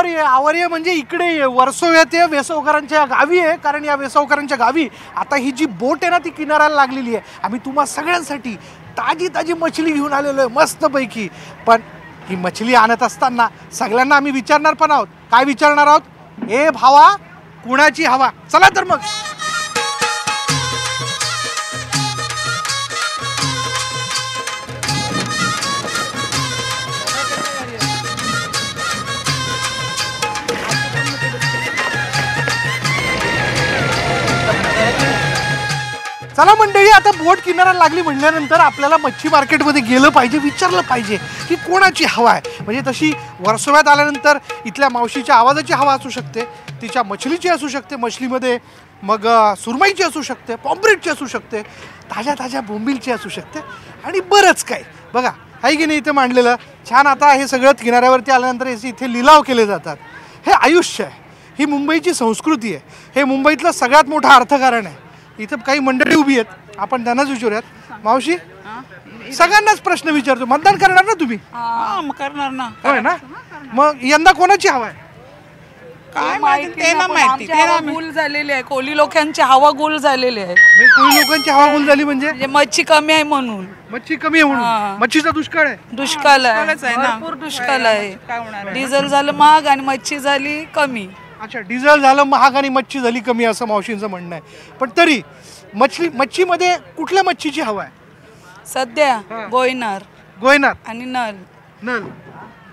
आवर्य. आवर्य म्हणजे इकडे ये, वर्सोव्यात ये, वेसवकरांच्या गावी आहे. कारण या वेसवकरांच्या गावी आता ही जी बोट आहे ना ती किनाऱ्याला लागलेली आहे. आम्ही तुम्हा सगळ्यांसाठी ताजी ताजी मछली घेऊन आलेलो आहे मस्तपैकी. पण ही मछली आणत असताना सगळ्यांना आम्ही विचारणार पण आहोत. काय विचारणार आहोत? ए भावा, कुणाची हवा? चला तर मग. चला मंडळी, आता बोट किनाऱ्याला लागली म्हणल्यानंतर आपल्याला मच्छी मार्केटमध्ये गेलं पाहिजे, विचारलं पाहिजे की कोणाची हवा आहे. म्हणजे तशी वर्सोव्यात आल्यानंतर इथल्या मावशीच्या आवाजाची हवा असू शकते, तिच्या मछलीची असू शकते, मछलीमध्ये मग सुरमईची असू शकते, पॉम्प्रेटची असू शकते, ताज्या ताज्या बोंबिलची असू शकते आणि बरंच काय. बघा आहे की नाही इथे मांडलेलं छान. आता हे सगळं किनाऱ्यावरती आल्यानंतर इथे लिलाव केले जातात. हे आयुष्य आहे, ही मुंबईची संस्कृती आहे, हे मुंबईतलं सगळ्यात मोठं अर्थकारण आहे. इथं काही मंडळी उभी आहेत, आपण त्यांनाच विचारूयात. मावशी, सगळ्यांनाच प्रश्न विचारतो. मतदान करणार ना तुम्ही? करणार ना. होय ना. मग यंदा कोणाची हवा आहे? काय माहिती, ते ना माहिती. ते ना गुल झालेली आहे, कोली लोकांची हवा गुल झालेली आहे. कोळी लोकांची हवा गुल झाली म्हणजे मच्छी कमी आहे म्हणून. मच्छी कमी आहे म्हणून? मच्छीचा दुष्काळ आहे? दुष्काळ आहे, भरपूर दुष्काळ आहे. डिझेल झालं महाग आणि मच्छी झाली कमी. अच्छा, डिझेल झालं महाग आणि मच्छी झाली कमी असं मावशींचं म्हणणं आहे. पण तरी मच्छीमध्ये कुठल्या मच्छीची हवा आहे सध्या? गोयनार. गोयनार आणि नल. नल,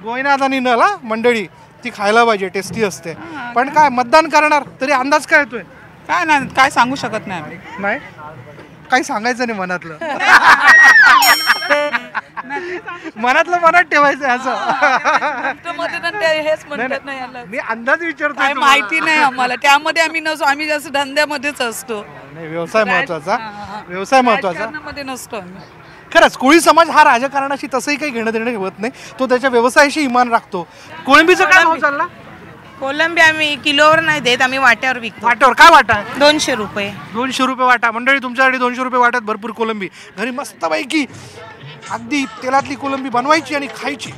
गोयनार आणि नल. हा मंडळी, ती खायला पाहिजे, टेस्टी असते. पण काय मतदान करणार? तरी अंदाज काय येतोय? काय नाही, काय सांगू शकत नाही. नाही, काही सांगायचं नाही मनातलं. मनातलं मनात ठेवायचं असं. हेच म्हणतात नाही, मी अंदाज विचारतोय, माहिती नाही आम्हाला. त्यामध्ये आम्ही नसतो, आम्ही जास्त धंद्यामध्येच असतो. व्यवसाय महत्वाचा, व्यवसाय महत्वाचा मध्ये नसतो आम्ही. खरंच कोळी समाज हा राजकारणाशी तसंही काही घेणं देणं ठेवत नाही, तो त्याच्या व्यवसायाशी इमान राखतो. कोळंबीचा काय भाव चालला? कोलंबी आम्ही किलोवर नाही देत, आम्ही वाट्यावर विकतो. वाट्यावर काय वाटा आहे? 200 रुपये. 200 रुपये वाटा. मंडळी, तुमच्यासाठी 200 रुपये वाट्यात भरपूर कोलंबी. घरी मस्तपैकी अगदी तेलातली कोलंबी बनवायची आणि खायची.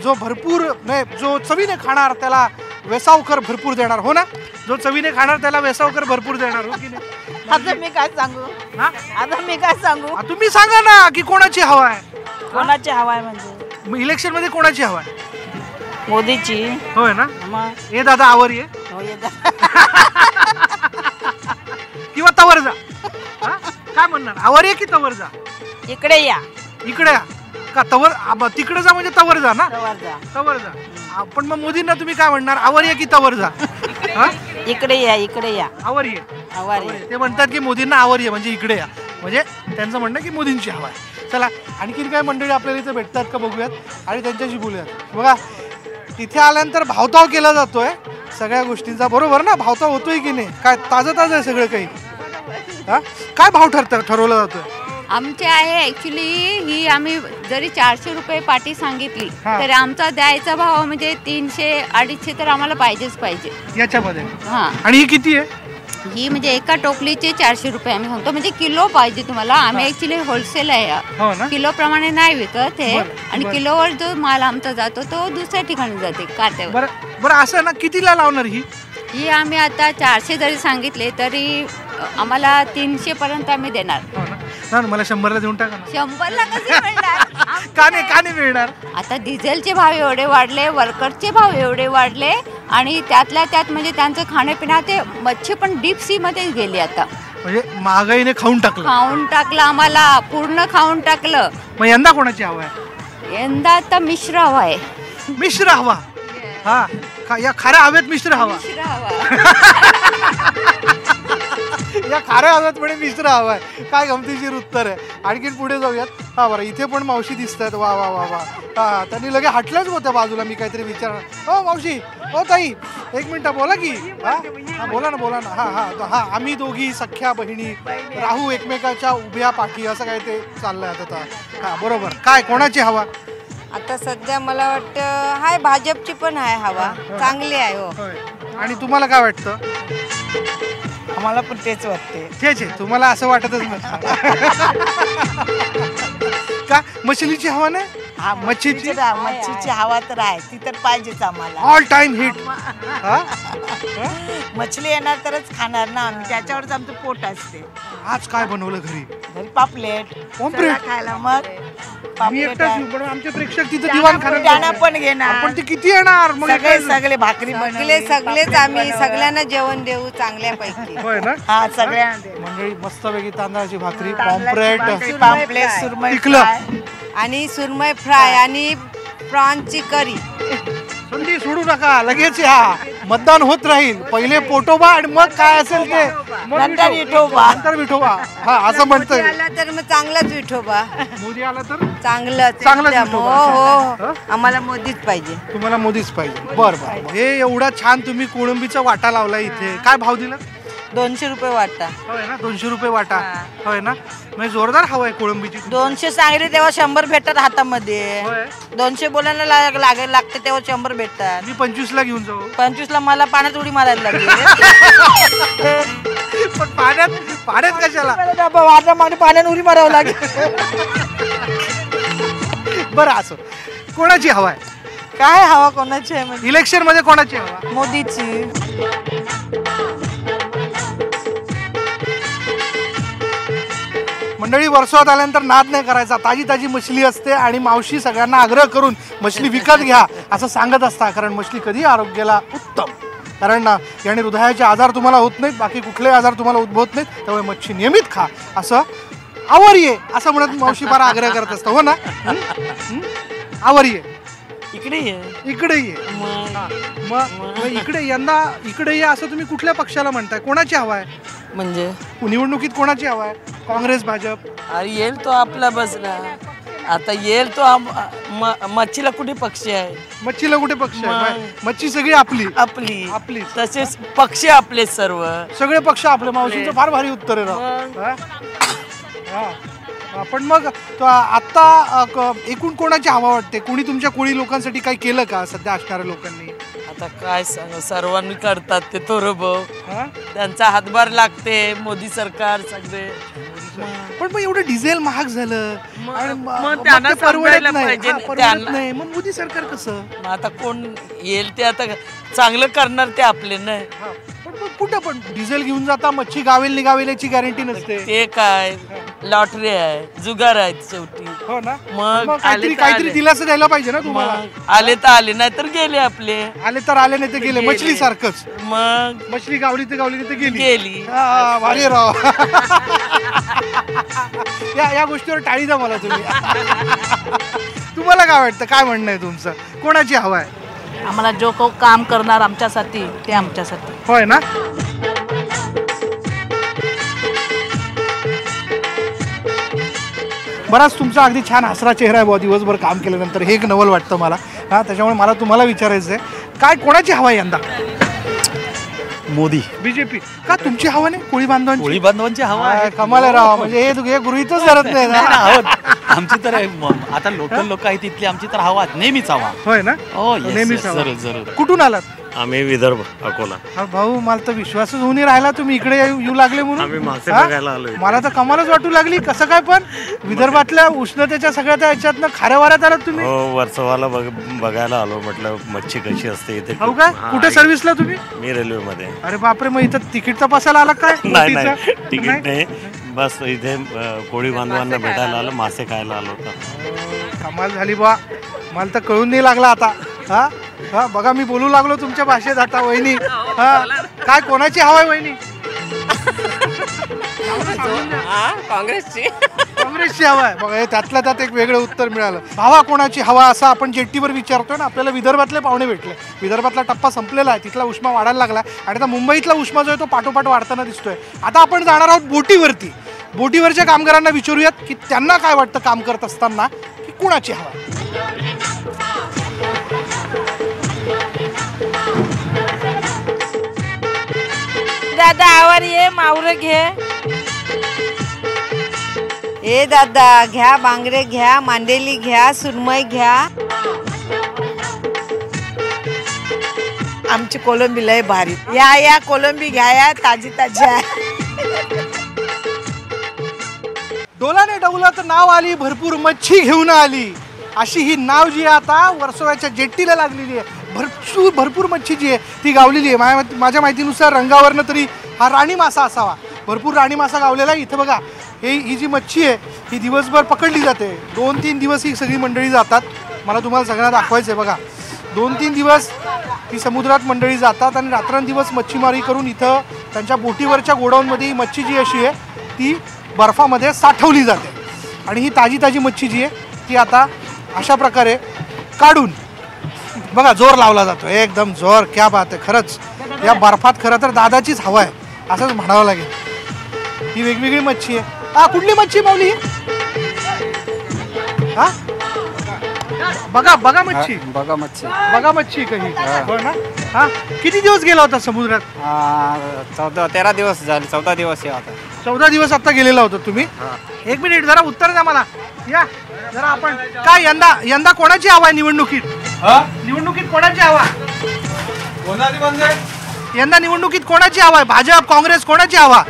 जो भरपूर नाही, जो चवीने खाणार त्याला वेसावकर भरपूर देणार. हो ना? जो चवीने खाणार त्याला वेसावकर भरपूर देणार. हो की नाही? आता मी काय सांगू? आता मी काय सांगू? तुम्ही सांगा ना की कोणाची हवा आहे? कोणाची हवा आहे म्हणजे? इलेक्शन मध्ये कोणाची हवा आहे? मोदीची. होय ना. हे दादा आवर ये किंवा तवर जा. काय म्हणणार? आवर ये की तवर जा? इकडे या. इकडे या का तवर? तिकडे जा म्हणजे तवर जा ना. तवर जा. पण मग मोदींना तुम्ही काय म्हणणार? आवर ये की तवर जा? इकडे या, इकडे या. आवर ये. ते म्हणतात की मोदींना आवर ये म्हणजे इकडे या, म्हणजे त्यांचं म्हणणं की मोदींची हवा आहे. चला, आणखीन काय मंडळी आपल्याला इथे भेटतात का बघूयात आणि त्यांच्याशी बोलूयात. बघा, तिथे आल्यानंतर भावताव केला जातोय सगळ्या गोष्टींचा, बरोबर ना? भावताव होतोय की नाही? काय ताजं ताजं आहे सगळं काही? काय भाव ठरवला जातोय? आमचे आहे ऍक्च्युली ही आम्ही जरी 400 रुपये पाटी सांगितली तर आमचा द्यायचा भाव म्हणजे 300-250 तर आम्हाला पाहिजेच पाहिजे याच्यामध्ये. हा. आणि ही किती आहे? ही म्हणजे एका टोपलीचे 400 रुपये आम्ही सांगतो, म्हणजे किलो पाहिजे तुम्हाला. आम्ही ऍक्च्युली होलसेल आहे, किलो प्रमाणे नाही विकत हे. आणि किलोवर जो माल आमचा जातो तो दुसऱ्या ठिकाणी जाते काट्यावर. बरं, असं ना, कितीला लावणार ही आम्ही आता 400 जरी सांगितले तरी आम्हाला 300 पर्यंत आम्ही देणार. मला 100ला देऊन टाका. 100ला कसे मिळणार? का नाही मिळणार? आता डिझेलचे भाव एवढे वाढले, वर्करचे भाव एवढे वाढले आणि त्यातल्या त्यात म्हणजे त्यांचं खाणेपिणं, ते मच्छी पण डीप सी मध्येच गेली आता. म्हणजे महागाईने खाऊन टाकलं आम्हाला, पूर्ण खाऊन टाकलं. मग यंदा कोणाची हवा आहे? यंदा आता मिश्र हवा आहे. मिश्र हवा? हा, या खाऱ्या हवेत मिश्र हवा. या खाऱ्या हव्यात म्हणे मिश्र हवा आहे. काय गमतीशीर उत्तर आहे. आणखीन पुढे जाऊयात. हा, बरं, इथे पण मावशी दिसत आहेत. वा वा वा वा. हा, त्यांनी लगे हटल्याच होत्या बाजूला. मी काहीतरी विचारणार. हो मावशी, हो ताई, एक मिनिट बोला की. हा, बोला ना. हा, आम्ही दोघी सख्या बहिणी राहू एकमेकाच्या उभ्या पाठी, असं काय ते चाललंय आता. हा, बरोबर. काय कोणाची हवा? आता सध्या मला वाटतं हाय भाजपची पण आहे हवा, चांगली आहे. हो. आणि तुम्हाला काय वाटतं? आम्हाला पण तेच वाटते. तेच आहे. तुम्हाला असं वाटतच नाही का मछलीची हवा नाही? मच्छीची हवा तर आहे, ती तर पाहिजेच आम्हाला. All time hit. मछली येणार तरच खाणार ना आम्ही, त्याच्यावरच आमचं पोट असते. आज काय बनवलं घरी? पापलेट खायला. मग मी एकटाच येऊ, पण आमचे प्रेक्षक तिथे दिवाण त्यांना पण घेणार. पण ते किती येणार? मग सगळे भाकरी सगळेच आम्ही सगळ्यांना जेवण देऊ चांगल्यापैकी. होय ना? हा सगळ्या मंडळी मस्तपैकी तांदळाची भाकरी, पॉम्प्रेट, सुरमई पिकलं आणि सुरमई फ्राय आणि प्रॉन्सची करी. संधी सोडू नका, लगेच या. मतदान होत राहील. पहिले पोटोबा आणि मग काय असेल ते नंतर विठोबा. नंतर विठोबा. हा असं म्हणतोय. आला तर मग चांगलाच विठोबा. मोदी आला तर चांगलंच. विठोबा. हो, आम्हाला मोदीच पाहिजे. तुम्हाला मोदीच पाहिजे. बरं. हे एवढा छान तुम्ही कोळंबीचा वाटा लावला इथे. काय भाव दिला? 200 रुपये वाटा. होय ना, 200 रुपये वाटा. होय ना, म्हणजे जोरदार हवा आहे कोळंबीची. 200 सांगले तेव्हा 100 भेटतात हातामध्ये. 200 बोलायला लागते तेव्हा 100 भेटतात. मी 25ला घेऊन जाऊ. 25ला मला पाण्यात उडी मारायला लागली. पण पाण्यात कशाला? पाण्यात उडी मारावं लागेल. बरं, असं कोणाची हवा आहे? काय हवा कोणाची आहे? इलेक्शन मध्ये कोणाची हवा? मोदीची. मंडळी, वर्षात आल्यानंतर नाद नाही करायचा. ताजी ताजी मछली असते आणि मावशी सगळ्यांना आग्रह करून मछली विकत घ्या असं सांगत असता. कारण मछली कधी आरोग्याला उत्तम. कारण याने हृदयाचे आजार तुम्हाला होत नाहीत, बाकी कुठलेही आजार तुम्हाला उद्भवत नाहीत. त्यामुळे मच्छी नियमित खा असं आवर ये असं म्हणत मावशी फार आग्रह करत असतं. हो ना? आवर ये, इकडे ये. मग इकडे यंदा इकडे ये असं तुम्ही कुठल्या पक्षाला म्हणताय? कोणाची हवा आहे? म्हणजे निवडणुकीत कोणाची हवा आहे? काँग्रेस, भाजप? अरे येईल तो आपला बसला. आता येईल तो मच्छीला कुठे पक्ष आहे? मच्छीला कुठे पक्ष आहे? मच्छी सगळी आपली. तसेच पक्ष आपले सर्व सगळे पक्ष आपले. मावशीचं फार भारी उत्तर आहे राव. पण मग आता एकूण कोणाची हवा वाटते? कोणी तुमच्या कोळी लोकांसाठी काही केलं का सध्या असणाऱ्या लोकांनी? आता काय सांग, सर्वांनी करतात ते थोरं. त्यांचा हातभार लागते मोदी सरकार सगळे. पण मग एवढं डिझेल महाग झालं मग त्यांना परवडत नाही. मग मोदी सरकार कसं? आता कोण येईल ते आता चांगलं करणार ते आपले नाही. कुठं पण डिझेल घेऊन जाता, मच्छी गावेल निघावेल याची गॅरंटी नसते. ते काय लॉटरी आहे, जुगार आहे शेवटी. हो ना? मग काहीतरी दिलासा द्यायला पाहिजे ना तुम्हाला. आले तर आले, नाही तर गेले आपले. आले तर आले, नाही तर गेले. मछली सारखंच. मग मछली गावली तर गावली, नाही तर गेली. भारी राव. या गोष्टीवर टाळी द्या मला तुम्ही. तुम्हाला काय वाटतं? काय म्हणणं आहे तुमचं? कोणाची हवा आहे? आम्हाला जो काम करणार आमच्यासाठी ते आमच्यासाठी. होय ना? बराच तुमचा अगदी छान हसरा चेहरा आहे. दिवसभर काम केल्यानंतर हे एक नवल वाटतं मला. त्याच्यामुळे मला तुम्हाला विचारायचं आहे, काय कोणाची हवा आहे यंदा? मोदी. बीजेपी का? तुमची हवा नाही? कोळी बांधवांची हवा आहे. कमाल आहे राव. म्हणजे हे गृहीतच धरत नाही ना. आमची तर आता लोकल लोक आहेत तिथली, आमची तर हवा नेहमीच हवा. होय ना? हो, नेहमीच. जरूर. कुठून आलात? आम्ही विदर्भ, अकोला. भाऊ, मला तर विश्वासच होऊन राहिला तुम्ही इकडे येऊ लागले म्हणून. आम्ही मासे बघायला आलोय. मला तर कमालच वाटू लागली. कसं काय? पण विदर्भातल्या उष्णतेच्या सगळ्या त्या याच्यातनं खाऱ्या वाऱ्यात आलात तुम्ही? हो, वर्सोवाला बघायला आलो. म्हटलं मच्छी कशी असते इथे. हो काय? कुठे सर्व्हिसला तुम्ही? मी रेल्वे मध्ये. अरे बापरे, मग इथं तिकीट तपासायला आला काय? नाही, तिकीट नाही. बस इथे कोळी बांधवांना भेटायला आलो, मासे खायला आलो होतो. कमाल झाली बा. मला तर कळून नाही लागला आता. हा बघा, मी बोलू लागलो तुमच्या भाषेत आता. वहिनी, काय कोणाची हवा आहे वहिनी? काँग्रेसची हवा आहे. बघा, त्यातल्या त्यात एक वेगळं उत्तर मिळालं. भावा, कोणाची हवा असं आपण जेट्टीवर विचारतोय ना. आपल्याला विदर्भातले पाहुणे भेटले. विदर्भातला टप्पा संपलेला आहे. तिथला उष्मा वाढायला लागला आणि आता मुंबईतला उष्मा जो आहे तो पाठोपाठ वाढताना दिसतोय. आता आपण जाणार आहोत बोटीवरती. बोटीवरच्या कामगारांना विचारूयात की त्यांना काय वाटतं काम करत असताना, की कोणाची हवा? दादा आवर ये, मावरं घे. ए दादा, घ्या बांगडे घ्या, मांडेली घ्या, सुरमई घ्या. आमची कोलंबी लय भारी. या कोलंबी घ्या, या ताजी आहे. डोलाने डौलात नाव आली, भरपूर मच्छी घेऊन आली. अशी ही नाव जी आहे आता वर्सोव्याच्या जेट्टीला लागलेली आहे. भरपूर मच्छी जी आहे ती गावलेली आहे. माझ्या माहितीनुसार रंगावरनं तरी हा राणी मासा असावा. भरपूर राणी मासा गावलेला आहे इथं. बघा ही जी मच्छी आहे ही दिवसभर पकडली जाते. 2-3 दिवस ही सगळी मंडळी जातात. मला तुम्हाला सगळ्यांना दाखवायचं आहे. बघा 2-3 दिवस ही समुद्रात मंडळी जातात आणि रात्रंदिवस मच्छीमारी करून इथं त्यांच्या बोटीवरच्या गोडाऊनमध्ये ही मच्छी जी अशी आहे ती बर्फामध्ये साठवली जाते. आणि ही ताजी मच्छी जी आहे ती आता अशा प्रकारे काढून बघा जोर लावला जातो. एकदम जोर. क्या बात आहे. खरंच या बर्फात खरं तर दादाचीच हवा आहे असंच म्हणावं लागेल. ही वेगवेगळी मच्छी आहे. कुठली मच्छी माऊली? हा बघा मच्छी काही हो ना. हा किती दिवस गेला होता समुद्रात? 13 दिवस झाले. 14 दिवस आता. 14 दिवस आता गेलेला होता तुम्ही. एक मिनिट जरा उत्तर द्या मला. या जरा आपण काय यंदा कोणाची हवा आहे निवडणुकीत? निवडणुकीत कोणाची हवा? यंदा निवडणुकीत कोणाची हवा आहे? भाजप काँग्रेस कोणाची हवा?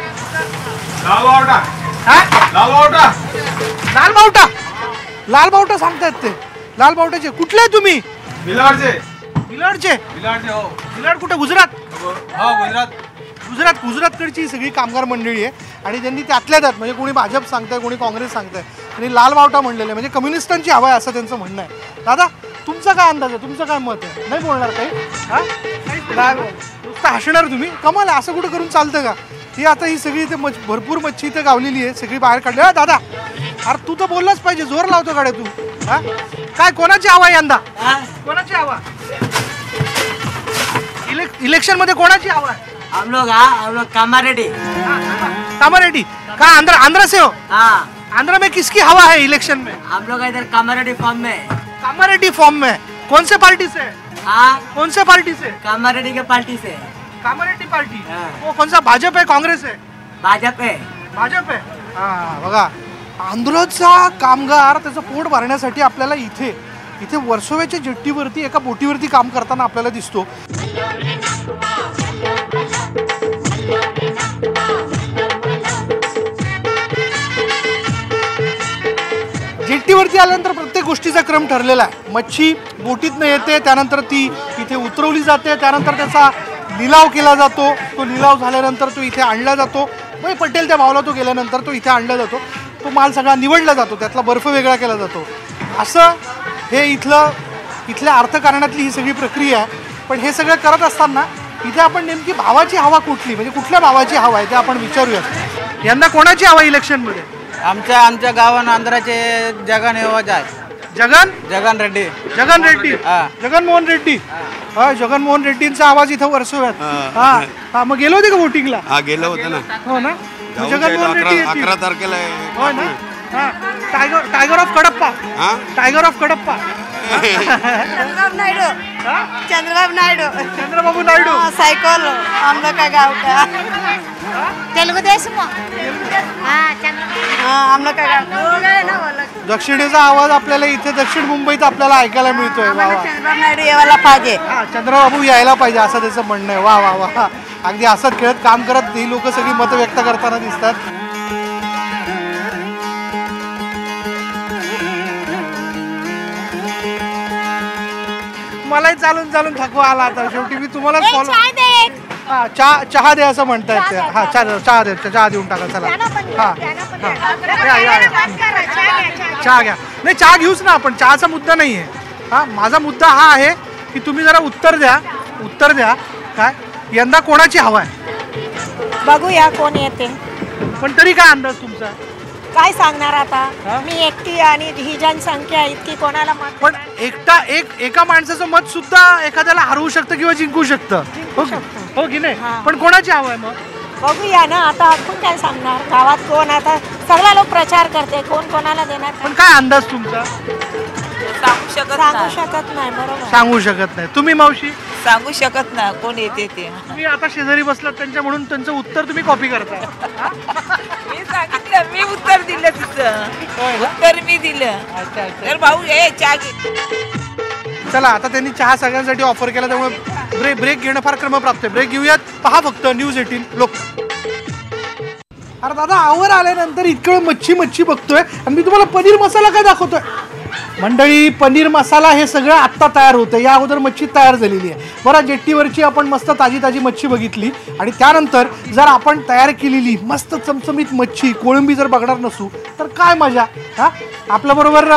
लाल बावटा सांगतायत ते. लाल बावट्याचे कुठले तुम्ही? बिलाडचे. बिलाड कुठे? गुजरात. गुजरातकडची सगळी कामगार मंडळी आहे आणि त्यांनी त्यातल्या त्यात म्हणजे कोणी भाजप सांगताय कोणी काँग्रेस सांगताय आणि लाल बावटा म्हणलेले म्हणजे कम्युनिस्टांची हवा आहे असं त्यांचं म्हणणं आहे. दादा तुमचा काय अंदाज आहे? तुमचं काय मत आहे? नाही बोलणार काही? नुसतं हसणार तुम्ही? कमाल आहे. असं कुठं करून चालतं का? ही आता ही सगळी इथे भरपूर मच्छी इथे गावलेली आहे. सगळी बाहेर काढली. दादा अरे तू तर बोललाच पाहिजे. जोर लावतो गाड्या तू. हा काय कोणाची हवा यंदा? कोणाची हवा इलेक्शन मध्ये? कोणाची हवा आहे? हम लोग कामारेड्डी. कामारेड्डी का? आंध्र से हो? आंध्र में किसकी हवा है इलेक्शन में? हम लोग इधर कामारेड्डी फॉर्म में. कामारेड्डी फॉर्म में कौन से पार्टी से? कौन से पार्टी से? कामारेड्डी के पार्टी से. कामारेड्डी पार्टी. वो कौन सा भाजप है काँग्रेस है? भाजप है. भाजप आहे. बघा आंध्रचा कामगार त्याचं पोट भरण्यासाठी आपल्याला इथे वर्सोव्याच्या जेट्टीवरती एका बोटीवरती काम करताना आपल्याला दिसतो. जेट्टीवरती आल्यानंतर प्रत्येक गोष्टीचा क्रम ठरलेला आहे. मच्छी बोटीतनं येते त्यानंतर ती इथे उतरवली जाते. त्यानंतर त्याचा लिलाव केला जातो. तो लिलाव झाल्यानंतर तो इथे आणला जातो. मग पटेल त्या भावला तो गेल्यानंतर तो इथे आणला जातो. तो माल सगळा निवडला जातो. त्यातला बर्फ वेगळा केला जातो. असं हे इथल्या अर्थकारणातली ही सगळी प्रक्रिया आहे. पण हे सगळं करत असताना इथे आपण नेमकी भावाची हवा कुठली म्हणजे कुठल्या भावाची हवा आहे ते आपण विचारूया. यंदा कोणाची हवा इलेक्शनमध्ये? आमच्या गावानं आंध्राचे जगन रेड्डी. जगनमोहन रेड्डी. जगनमोहन रेड्डींचा आवाज इथं वर्सोव्यात. मग गेलो होते का वोटिंगला? गेलो होतं ना. हो ना. जगनमोहन रेड्डी 11 तारखेला. हो ना. Tiger of Kadapa. Tiger of Kadapa. Chandrababu Naidu. Cycle आमला काय गाव का आमला काय गाव. दक्षिणेचा आवाज आपल्याला इथे दक्षिण मुंबईत आपल्याला ऐकायला मिळतोय. चंद्रबाबू नायडू यायला पाहिजे. चंद्रबाबू यायला पाहिजे असं त्याचं म्हणणं आहे. वा वा वा. अगदी हसत खेळत काम करत ही लोक सगळी मतं व्यक्त करताना दिसतात. मलाही चालून थकवा आला आता. शेवटी मी तुम्हाला फॉलो. चहा दे असं म्हणतायत ते. चहा देऊन टाका. चला चहा घ्या. नाही चहा घेऊच ना आपण. चहाचा मुद्दा नाही आहे. माझा मुद्दा हा आहे की तुम्ही जरा उत्तर द्या. काय यंदा कोणाची हवा आहे? बघूया कोण येते. पण तरी काय अंदाज तुमचा? काय सांगणार आता. मी एकटी आणि ही जनसंख्या इतकी कोणाला मत. पण एका माणसाचं मत सुद्धा एखाद्याला हरवू शकतं किंवा जिंकू शकतं. हो की नाही. पण कोणाची हवा आहे मग? बघूया ना आता. आपण काय सांगणार. गावात कोण आता सगळा लोक प्रचार करते. कोण कोणाला देणार. पण काय अंदाज तुमचा? सांगू शकत नाही. बरोबर सांगू शकत नाही. तुम्ही मावशी? सांगू शकत नाही कोण येते ते. तुम्ही आता शेजारी बसलात त्यांच्या म्हणून त्यांचं उत्तर तुम्ही कॉपी करताय. मी सांगितलं. मी उत्तर दिलं. तिचं उत्तर मी दिलं. तर भाऊ चहा घे. चला आता त्यांनी चहा सगळ्यांसाठी ऑफर केला त्यामुळे ब्रेक घेणं फार क्रमप्राप्त आहे. ब्रेक घेऊयात. पहा फक्त न्यूज 18 लोक. अरे दादा आवर आल्यानंतर इतकं मच्छी बघतोय आणि मी तुम्हाला पनीर मसाला काय दाखवतोय. मंडळी पनीर मसाला हे सगळं आत्ता तयार होतं, या अगोदर मच्छी तयार झालेली आहे. बरं, जेट्टीवरची आपण मस्त ताजी ताजी मच्छी बघितली आणि त्यानंतर जर आपण तयार केलेली मस्त चमचमीत मच्छी कोळंबी जर बघणार नसू तर काय मजा. हां, आपल्याबरोबर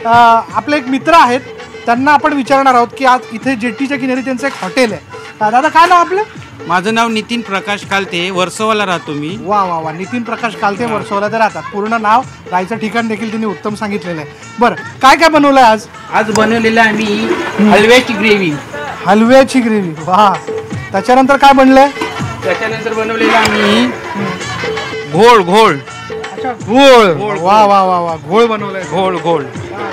आपले एक मित्र आहेत, त्यांना आपण विचारणार आहोत की आज इथे जेट्टीच्या किनारी त्यांचं एक हॉटेल आहे. दादा काय नाव आपलं? माझं नाव नितीन प्रकाश कालते, वर्सोवाला राहतो मी. वा वा वा, नितीन प्रकाश कालते, वर्सोवाला ते राहतात. पूर्ण नाव, राहायचं ठिकाण देखील त्यांनी उत्तम सांगितलेलं आहे. बरं, काय काय बनवलंय आज? आज बनवलेलं आम्ही हलव्याची ग्रेव्ही. हलव्याची ग्रेव्ही, वा. त्याच्यानंतर काय बनलंय? त्याच्यानंतर बनवलेलं आम्ही घोळ घोळ. अच्छा, घोळ. वा वा वा वा, घोळ बनवलाय. घोळ घोळ.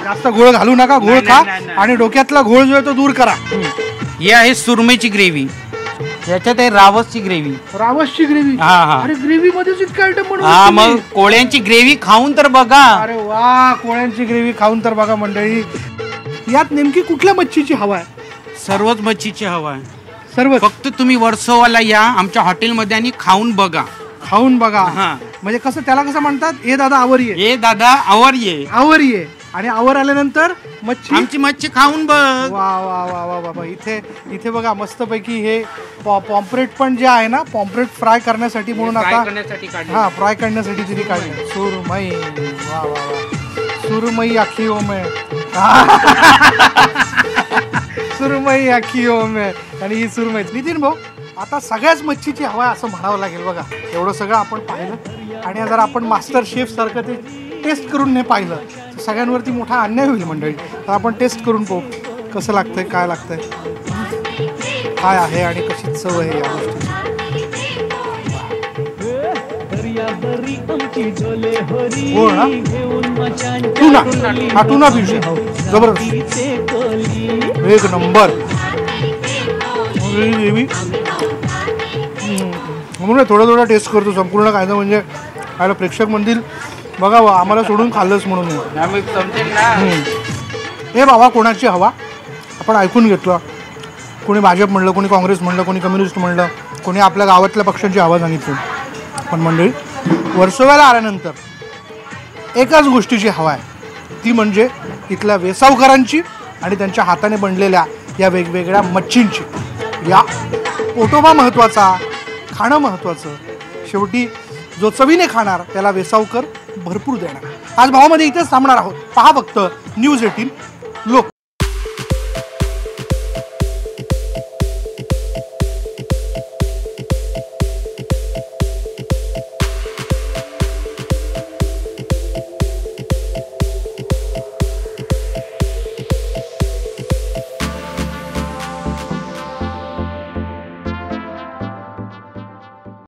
जास्त घोळ घालू नका, घोळ खा आणि डोक्यातला घोळ जो आहे तो दूर करा. ही आहे सुरमईची ग्रेव्ही. याच्यात आहे रावसची ग्रेव्ही. रावसची ग्रेव्ही. हा हा. अरे ग्रेव्ही मध्येच इतका आयटम बनवला. हा, मग कोळ्यांची ग्रेव्ही खाऊन तर बघा. अरे वा, कोळ्यांची ग्रेव्ही खाऊन तर बघा मंडळी. यात नेमकी कुठल्या मच्छीची हवा आहे? सर्वच मच्छीची हवा आहे. सर्व. फक्त तुम्ही वर्सोवाला या आमच्या हॉटेलमध्ये आणि खाऊन बघा. खाऊन बघा. हा, म्हणजे कसं, त्याला कसं म्हणतात, ए दादा आवर ये. ए दादा आवर ये. आवर ये. आणि आवर आल्यानंतर मच्छी, आमची मच्छी खाऊन बघ. वा वा वा वा बाबा. इथे बघा मस्तपैकी हे पॉम्प्रेट पण जे आहे ना, पॉम्प्रेट फ्राय करण्यासाठी म्हणून आता हा फ्राय करण्यासाठी तिने काढली सुरमई. वा वा वा, सुरमई आखियों में. सुरमई आखियों में. आणि ही सुरमई. नितीन भाऊ, आता सगळ्याच मच्छीची हवा आहे असं म्हणावं लागेल. बघा, एवढं सगळं आपण पाहिलं आणि जर आपण मास्टर शेफ सारखं ते टेस्ट करून नाही पाहिलं तर सगळ्यांवरती मोठा अन्याय होईल मंडळी. तर आपण टेस्ट करून पाहू कसं लागतंय, काय लागतंय, काय आहे आणि कशी चव आहे या गोष्टीची. हो ना, टुना. हा टुना फिश आहे, जबरदस्त, एक नंबर. म्हणून थोडं टेस्ट करतो, संपूर्ण काय म्हणजे आयला प्रेक्षक म्हणतील बघा आम्हाला सोडून खाल्लंच म्हणून. हे बाबा, कोणाची हवा आपण ऐकून घेतलं. कोणी भाजप म्हणलं, कोणी काँग्रेस म्हणलं, कोणी कम्युनिस्ट म्हणलं, कोणी आपल्या गावातल्या पक्षांची हवा सांगितली. पण मंडळी, वर्सोव्याला आल्यानंतर एकाच गोष्टीची हवा आहे, ती म्हणजे इथल्या वेसावकरांची आणि त्यांच्या हाताने बनलेल्या या वेगवेगळ्या मच्छींची. या पोटोबा महत्त्वाचा, खाणं महत्त्वाचं. शेवटी जो चवीने खाणार त्याला वेसावकर भरपूर देणार. आज भावामध्ये इथेच थांबणार आहोत. पहा फक्त न्यूज 18 लोक.